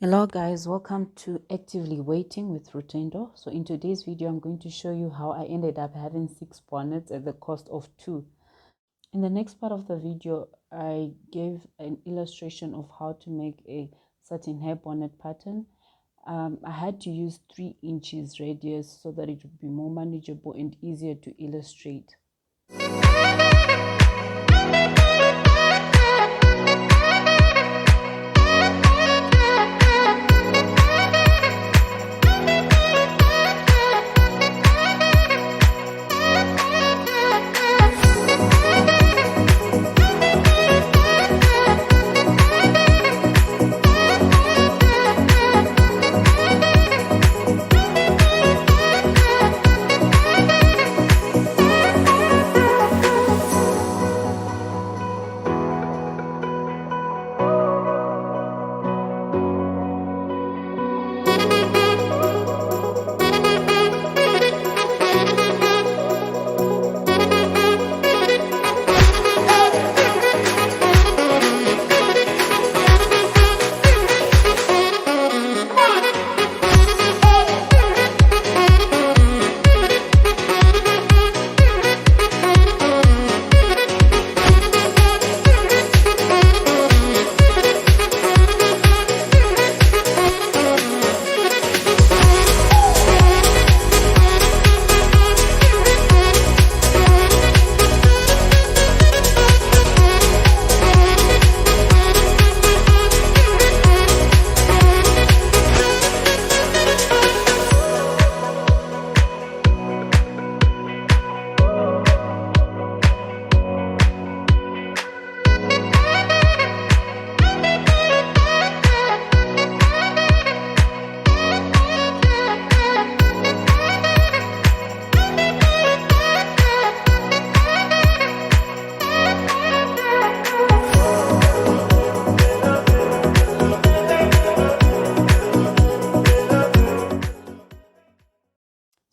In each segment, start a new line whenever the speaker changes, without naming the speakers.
Hello guys, welcome to Actively Waiting with Rutendo. So in today's video, I'm going to show you how I ended up having 6 bonnets at the cost of 2. In the next part of the video, I gave an illustration of how to make a satin hair bonnet pattern. I had to use 3 inches radius so that it would be more manageable and easier to illustrate.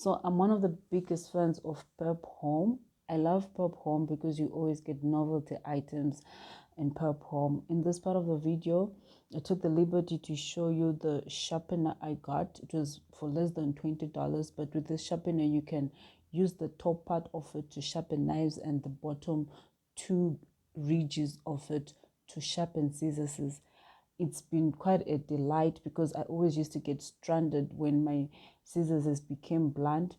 So I'm one of the biggest fans of Purp Home. I love Purp Home because you always get novelty items in Purp Home. In this part of the video, I took the liberty to show you the sharpener I got. It was for less than $20, but with this sharpener, you can use the top part of it to sharpen knives and the bottom 2 ridges of it to sharpen scissors. It's been quite a delight because I always used to get stranded when my scissors became blunt.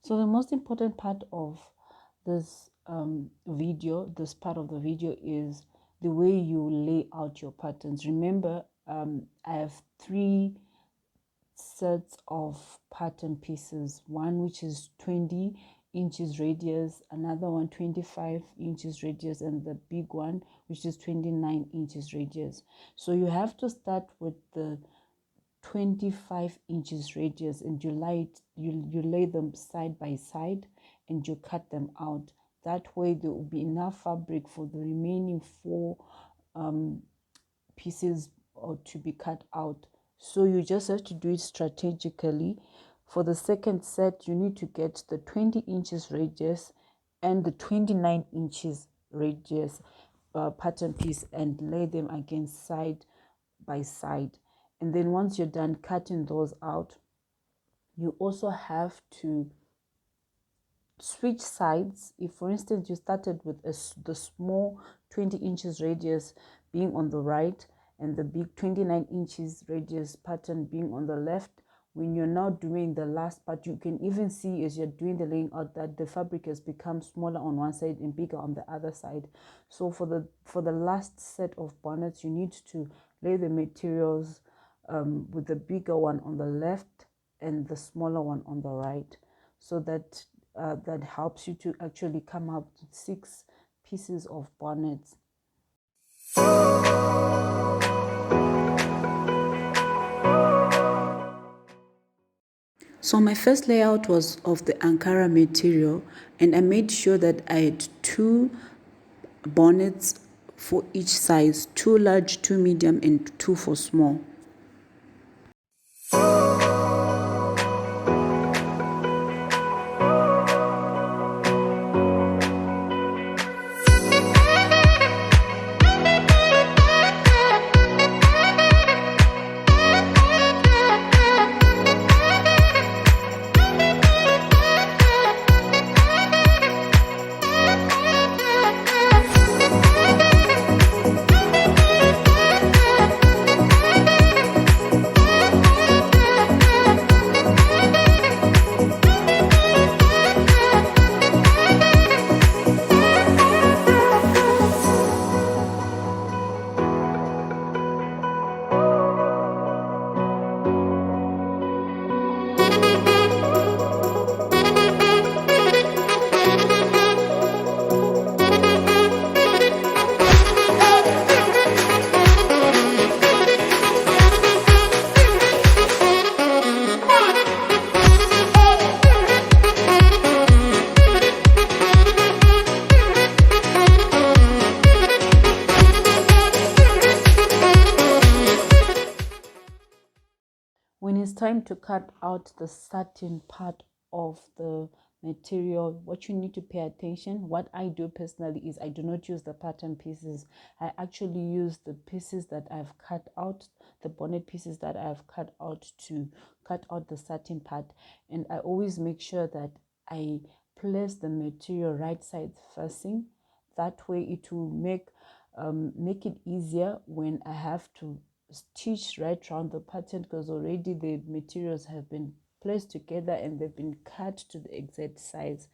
So the most important part of this this part of the video is the way you lay out your patterns. Remember, I have 3 sets of pattern pieces, one which is 20 inches radius, another one 25 inches radius, and the big one which is 29 inches radius. So you have to start with the 25 inches radius and you lay them side by side and you cut them out. That way there will be enough fabric for the remaining 4 pieces to be cut out. So you just have to do it strategically. For the second set, you need to get the 20 inches radius and the 29 inches radius pattern piece and lay them again side by side. And then once you're done cutting those out, you also have to switch sides. If for instance you started with the small 20 inches radius being on the right and the big 29 inches radius pattern being on the left, when you're now doing the last part, you can even see as you're doing the laying out that the fabric has become smaller on one side and bigger on the other side. So for the last set of bonnets, you need to lay the materials with the bigger one on the left and the smaller one on the right, so that that helps you to actually come up with 6 pieces of bonnets. So my first layout was of the Ankara material, and I made sure that I had 2 bonnets for each size, 2 large, 2 medium, and 2 for small. When it's time to cut out the satin part of the material, what you need to pay attention, what I do personally is I do not use the pattern pieces. I actually use the pieces that I've cut out, the bonnet pieces that I've cut out to cut out the satin part. And I always make sure that I place the material right side facing. That way it will make it easier when I have to stitch right around the pattern, because already the materials have been placed together and they've been cut to the exact size.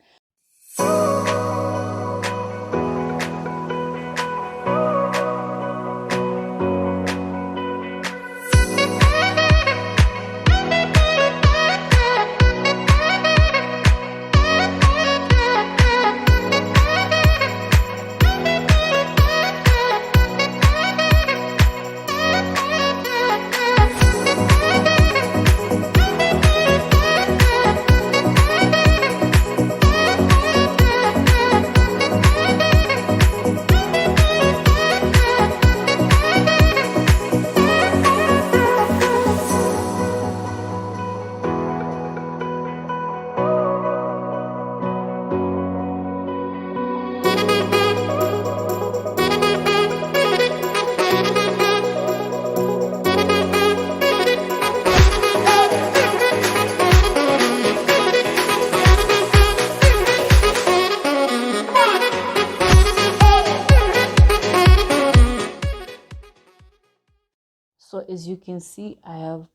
So as you can see, I have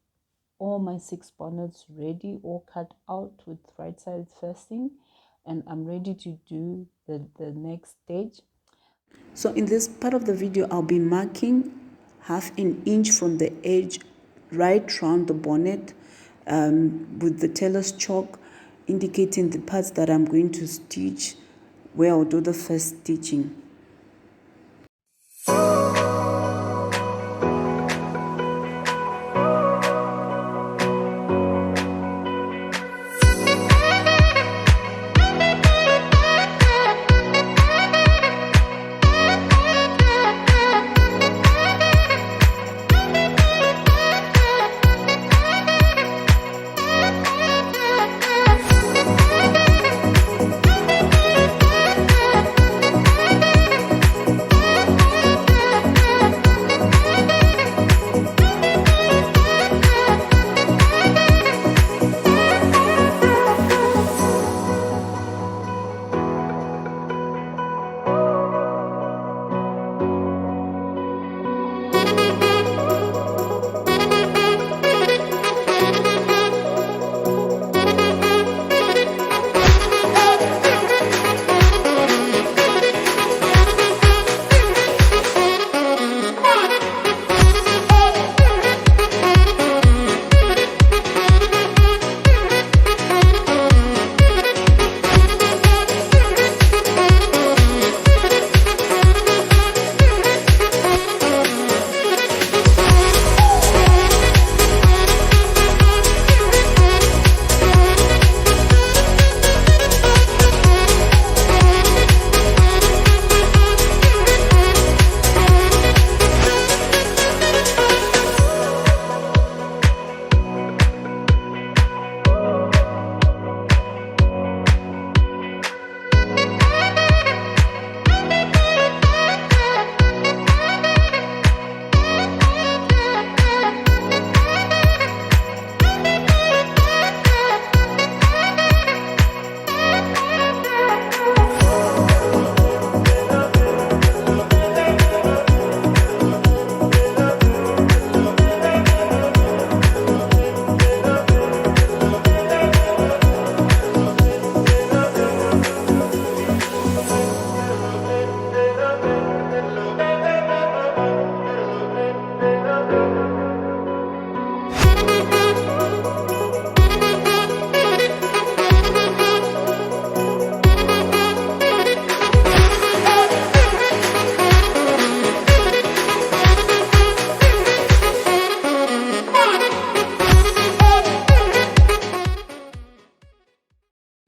all my 6 bonnets ready, all cut out with right side facing, and I'm ready to do the next stage. So in this part of the video, I'll be marking 1/2 inch from the edge right round the bonnet with the tailor's chalk, indicating the parts that I'm going to stitch where I'll do the first stitching.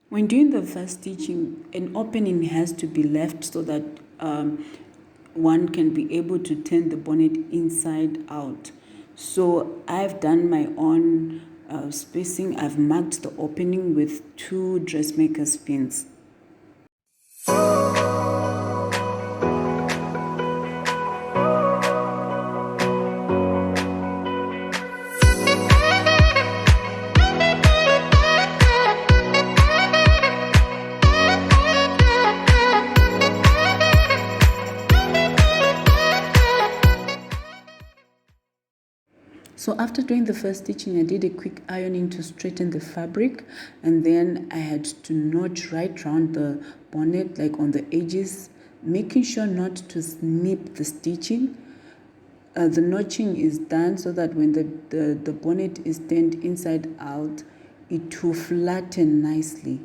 When doing the first stitching, an opening has to be left so that one can be able to turn the bonnet inside out. So I've done my own spacing. I've marked the opening with 2 dressmaker's pins. So after doing the first stitching, I did a quick ironing to straighten the fabric, and then I had to notch right round the bonnet, like on the edges, making sure not to snip the stitching. The notching is done so that when the bonnet is turned inside out, it will flatten nicely.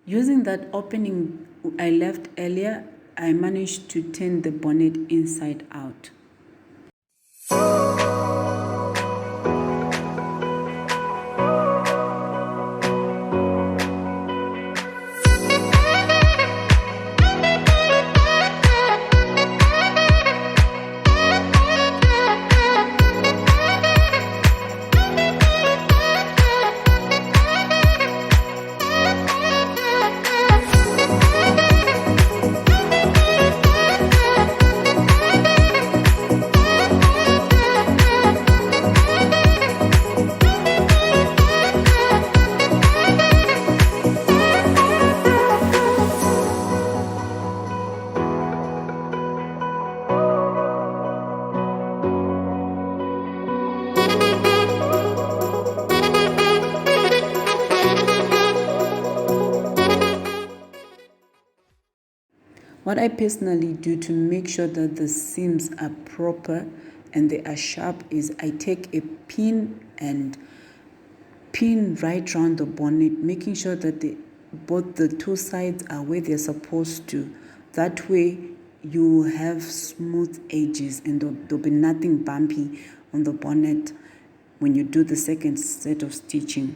Using that opening I left earlier, I managed to turn the bonnet inside out. What I personally do to make sure that the seams are proper and they are sharp is I take a pin and pin right around the bonnet, making sure that both the 2 sides are where they're supposed to. That way you have smooth edges and there'll be nothing bumpy on the bonnet when you do the second set of stitching.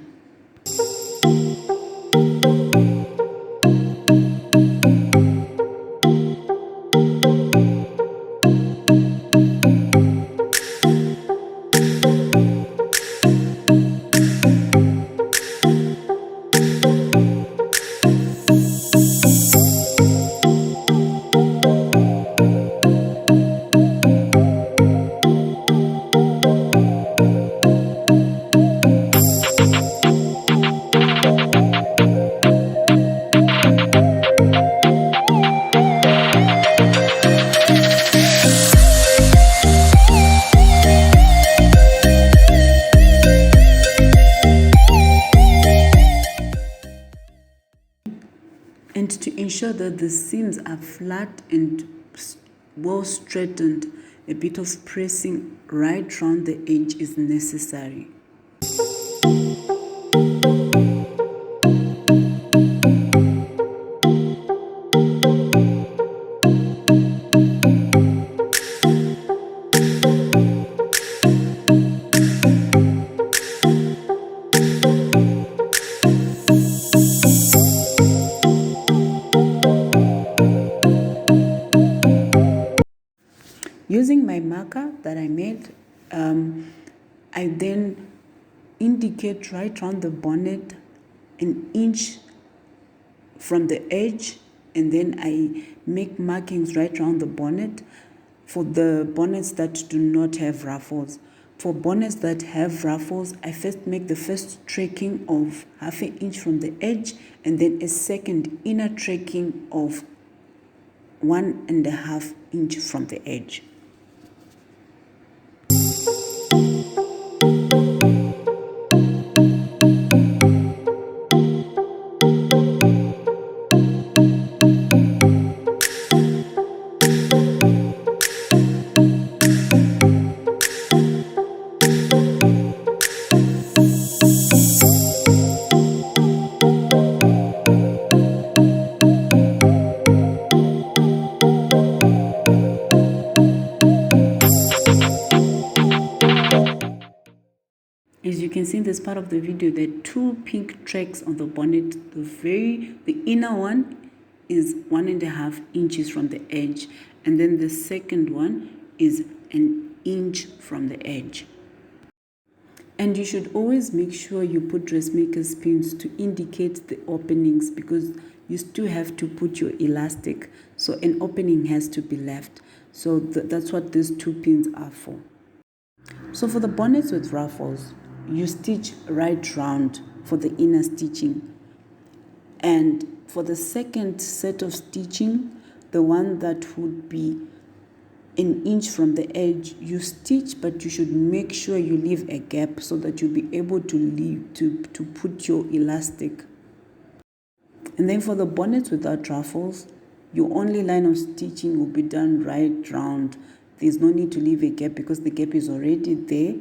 And to ensure that the seams are flat and well straightened, a bit of pressing right round the edge is necessary. Using my marker that I made, I then indicate right round the bonnet an inch from the edge, and then I make markings right round the bonnet for the bonnets that do not have ruffles. For bonnets that have ruffles, I first make the first tracking of 1/2 inch from the edge, and then a second inner tracking of 1.5 inch from the edge. As you can see in this part of the video, there are 2 pink tracks on the bonnet. The inner one is 1.5 inches from the edge, and then the second one is an inch from the edge. And you should always make sure you put dressmaker's pins to indicate the openings, because you still have to put your elastic, so an opening has to be left. So that's what these 2 pins are for. So for the bonnets with ruffles, you stitch right round for the inner stitching, and for the second set of stitching, the one that would be an inch from the edge, you stitch, but you should make sure you leave a gap so that you'll be able to put your elastic. And then for the bonnets without ruffles, your only line of stitching will be done right round. There's no need to leave a gap because the gap is already there.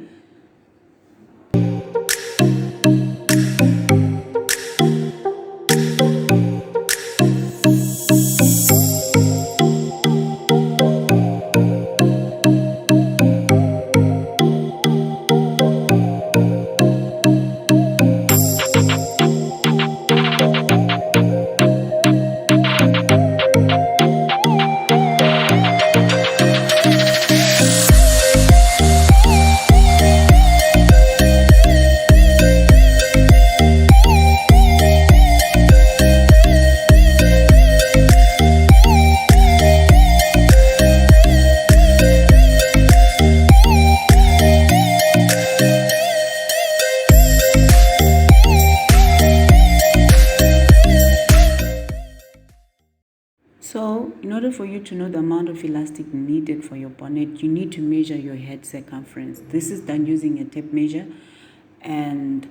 So, in order for you to know the amount of elastic needed for your bonnet, you need to measure your head circumference. This is done using a tape measure, and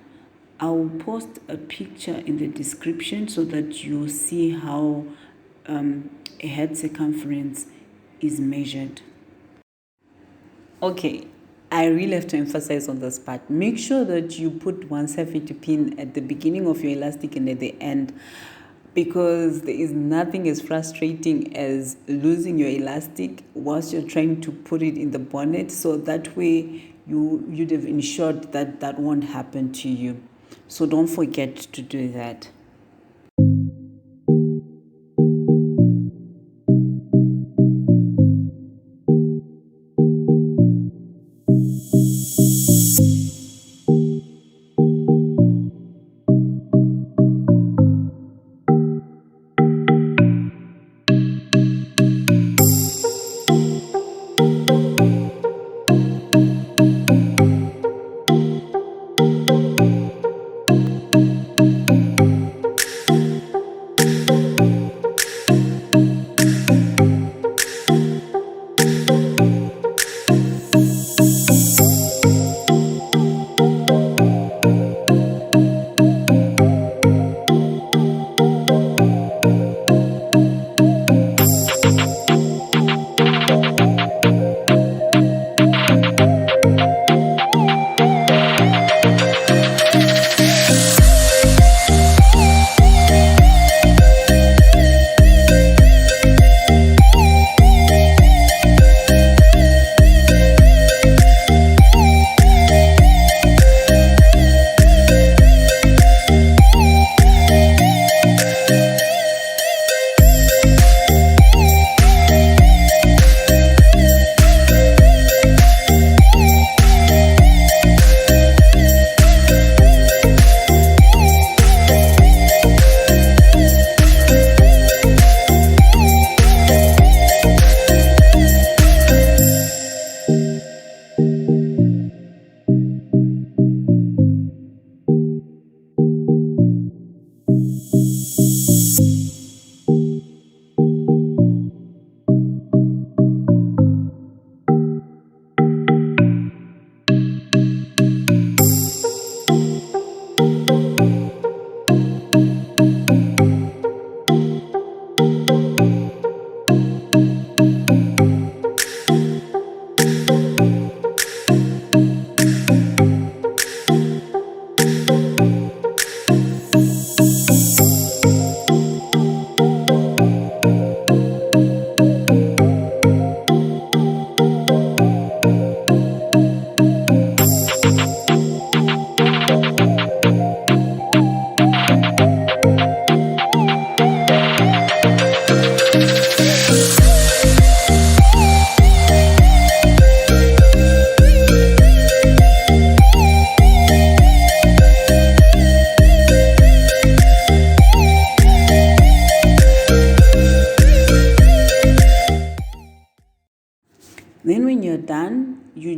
I'll post a picture in the description so that you see how a head circumference is measured. Okay, I really have to emphasize on this part. Make sure that you put one safety pin at the beginning of your elastic and at the end, because there is nothing as frustrating as losing your elastic whilst you're trying to put it in the bonnet. So that way you'd have ensured that that won't happen to you. So don't forget to do that.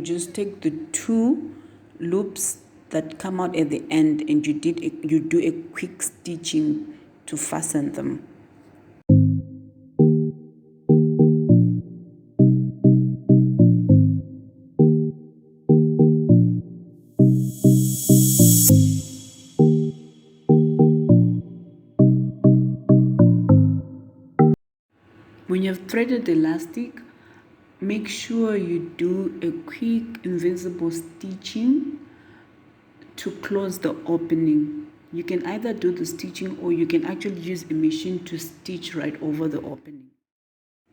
just take the 2 loops that come out at the end, and you do a quick stitching to fasten them. When you've threaded the elastic, make sure you do a quick invisible stitching to close the opening. You can either do the stitching, or you can actually use a machine to stitch right over the opening.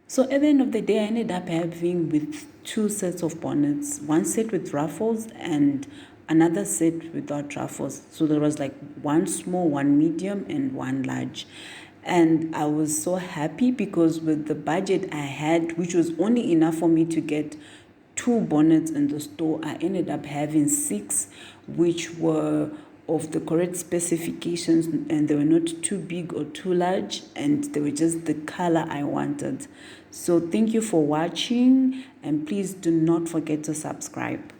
So at the end of the day, I ended up having with 2 sets of bonnets, one set with ruffles and another set without ruffles. So there was like one small, one medium, and one large. And I was so happy because with the budget I had, which was only enough for me to get 2 bonnets in the store, I ended up having 6, which were of the correct specifications, and they were not too big or too large, and they were just the color I wanted. So thank you for watching, and please do not forget to subscribe.